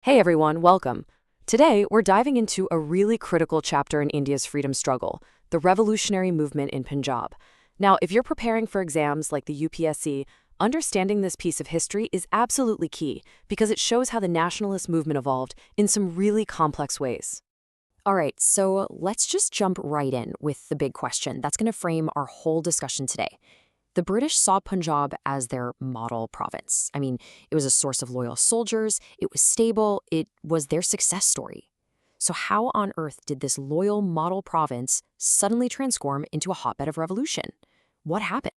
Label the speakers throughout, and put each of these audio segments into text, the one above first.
Speaker 1: Hey everyone, welcome. Today, we're diving into a really critical chapter in India's freedom struggle, the revolutionary movement in Punjab. Now, if you're preparing for exams like the UPSC, understanding this piece of history is absolutely key because it shows how the nationalist movement evolved in some really complex ways. All right, so let's just jump right in with the big question that's going to frame our whole discussion today. The British saw Punjab as their model province. It was a source of loyal soldiers, it was stable, it was their success story. So how on earth did this loyal model province suddenly transform into a hotbed of revolution? What happened?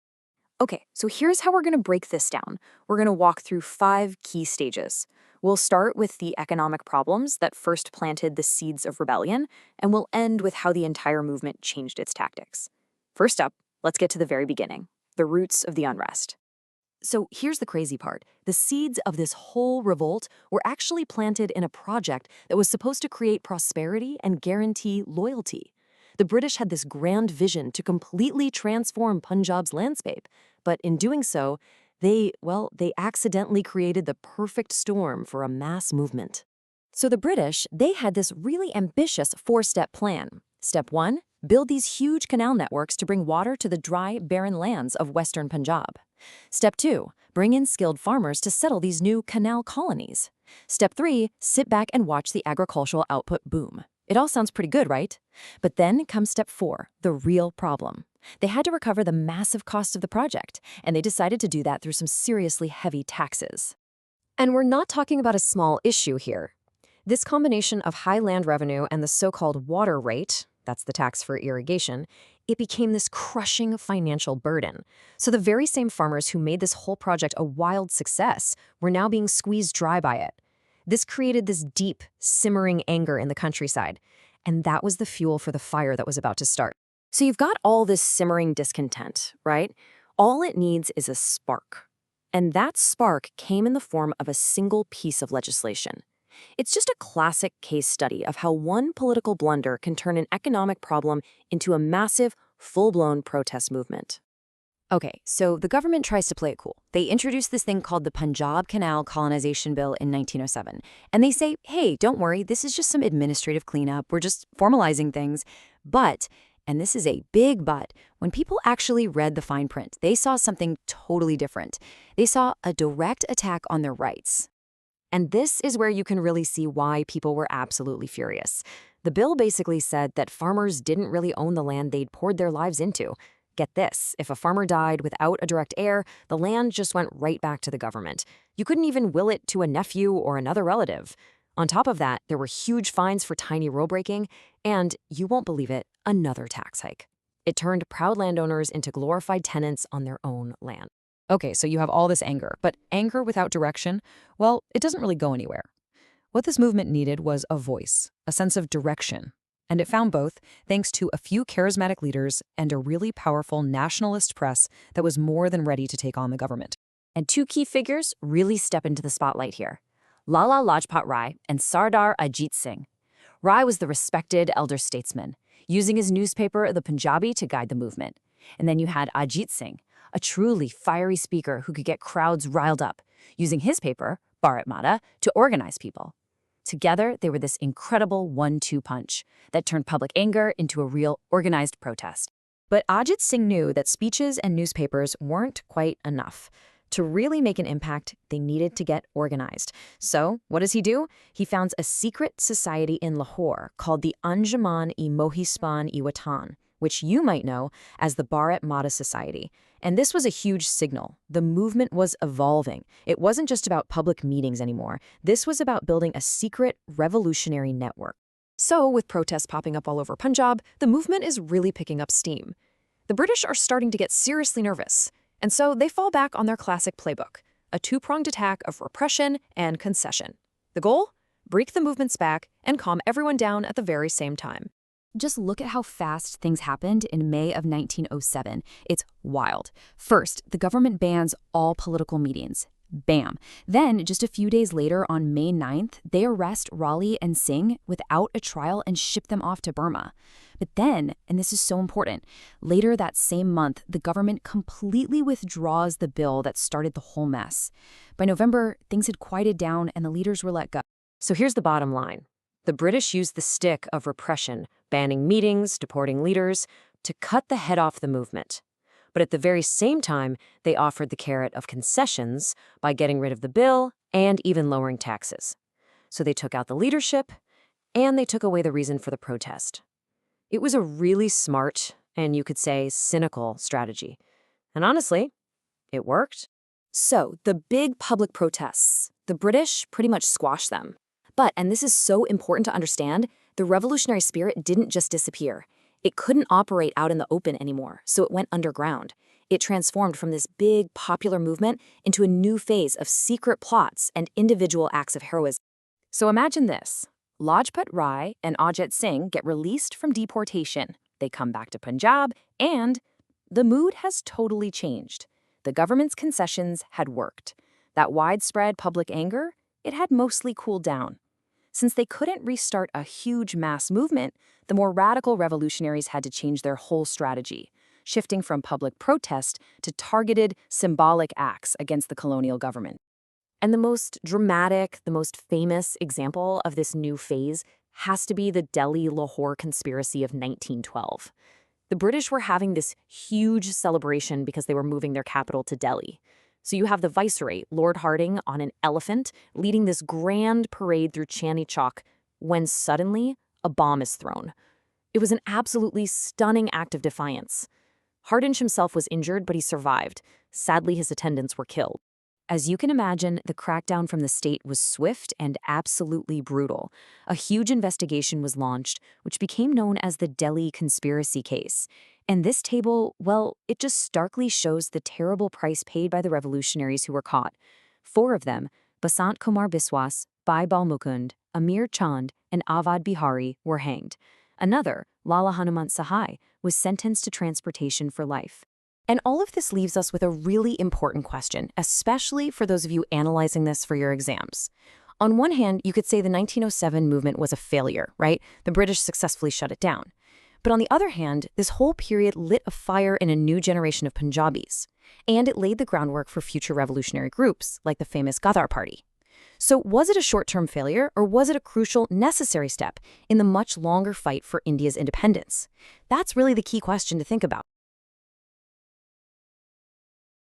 Speaker 1: Okay, so here's how we're going to break this down. We're going to walk through 5 key stages. We'll start with the economic problems that first planted the seeds of rebellion, and we'll end with how the entire movement changed its tactics. First up, let's get to the very beginning. The roots of the unrest. So here's the crazy part. The seeds of this whole revolt were actually planted in a project that was supposed to create prosperity and guarantee loyalty. The British had this grand vision to completely transform Punjab's landscape, but in doing so, they accidentally created the perfect storm for a mass movement. So the British, they had this really ambitious 4-step plan. Step 1, build these huge canal networks to bring water to the dry, barren lands of western Punjab. Step 2, bring in skilled farmers to settle these new canal colonies. Step 3, sit back and watch the agricultural output boom. It all sounds pretty good, right? But then comes step 4, the real problem. They had to recover the massive cost of the project, and they decided to do that through some seriously heavy taxes. And we're not talking about a small issue here. This combination of high land revenue and the so-called water rate, that's the tax for irrigation, it became this crushing financial burden. So the very same farmers who made this whole project a wild success were now being squeezed dry by it. This created this deep, simmering anger in the countryside, and that was the fuel for the fire that was about to start. So you've got all this simmering discontent, right? All it needs is a spark. And that spark came in the form of a single piece of legislation. It's just a classic case study of how one political blunder can turn an economic problem into a massive, full-blown protest movement. Okay, so the government tries to play it cool. They introduce this thing called the Punjab Canal Colonization Bill in 1907. And they say, hey, don't worry, this is just some administrative cleanup. We're just formalizing things. But, and this is a big but, when people actually read the fine print, they saw something totally different. They saw a direct attack on their rights. And this is where you can really see why people were absolutely furious. The bill basically said that farmers didn't really own the land they'd poured their lives into. Get this, if a farmer died without a direct heir, the land just went right back to the government. You couldn't even will it to a nephew or another relative. On top of that, there were huge fines for tiny rule breaking, and, you won't believe it, another tax hike. It turned proud landowners into glorified tenants on their own land. Okay, so you have all this anger, but anger without direction, well, it doesn't really go anywhere. What this movement needed was a voice, a sense of direction. And it found both thanks to a few charismatic leaders and a really powerful nationalist press that was more than ready to take on the government. And 2 key figures really step into the spotlight here: Lala Lajpat Rai and Sardar Ajit Singh. Rai was the respected elder statesman, using his newspaper, the Punjabi, to guide the movement. And then you had Ajit Singh, a truly fiery speaker who could get crowds riled up, using his paper, Bharat Mata, to organize people. Together, they were this incredible 1-2 punch that turned public anger into a real organized protest. But Ajit Singh knew that speeches and newspapers weren't quite enough. To really make an impact, they needed to get organized. So, what does he do? He founds a secret society in Lahore called the Anjuman-e-Mohispan-e-Watan, which you might know as the Bharat Mata Society. And this was a huge signal. The movement was evolving. It wasn't just about public meetings anymore. This was about building a secret revolutionary network. So, with protests popping up all over Punjab, the movement is really picking up steam. The British are starting to get seriously nervous, and so they fall back on their classic playbook, a 2-pronged attack of repression and concession. The goal? Break the movement's back and calm everyone down at the very same time. Just look at how fast things happened in May of 1907. It's wild. First, the government bans all political meetings. Bam. Then, just a few days later, on May 9th, they arrest Raleigh and Singh without a trial and ship them off to Burma. But then, and this is so important, later that same month, the government completely withdraws the bill that started the whole mess. By November, things had quieted down and the leaders were let go. So here's the bottom line. The British used the stick of repression, banning meetings, deporting leaders, to cut the head off the movement. But at the very same time, they offered the carrot of concessions by getting rid of the bill and even lowering taxes. So they took out the leadership, and they took away the reason for the protest. It was a really smart, and you could say cynical strategy. And honestly, it worked.
Speaker 2: So, the big public protests, the British pretty much squashed them. But, and this is so important to understand, the revolutionary spirit didn't just disappear. It couldn't operate out in the open anymore, so it went underground. It transformed from this big, popular movement into a new phase of secret plots and individual acts of heroism.
Speaker 1: So imagine this. Lajpat Rai and Ajit Singh get released from deportation. They come back to Punjab, and the mood has totally changed. The government's concessions had worked. That widespread public anger, it had mostly cooled down. Since they couldn't restart a huge mass movement, the more radical revolutionaries had to change their whole strategy, shifting from public protest to targeted, symbolic acts against the colonial government. And the most dramatic, the most famous example of this new phase has to be the Delhi-Lahore conspiracy of 1912. The British were having this huge celebration because they were moving their capital to Delhi. So you have the viceroy, Lord Hardinge, on an elephant, leading this grand parade through Chandni Chowk, when suddenly a bomb is thrown. It was an absolutely stunning act of defiance. Hardinge himself was injured, but he survived. Sadly, his attendants were killed. As you can imagine, the crackdown from the state was swift and absolutely brutal. A huge investigation was launched, which became known as the Delhi conspiracy case. And this table, well, it just starkly shows the terrible price paid by the revolutionaries who were caught. 4 of them, Basant Kumar Biswas, Bhai Bal Mukund, Amir Chand, and Avad Bihari, were hanged. Another, Lala Hanumant Sahai, was sentenced to transportation for life. And all of this leaves us with a really important question, especially for those of you analyzing this for your exams. On one hand, you could say the 1907 movement was a failure, right? The British successfully shut it down. But on the other hand, this whole period lit a fire in a new generation of Punjabis, and it laid the groundwork for future revolutionary groups, like the famous Ghadar Party. So was it a short-term failure, or was it a crucial, necessary step in the much longer fight for India's independence? That's really the key question to think about.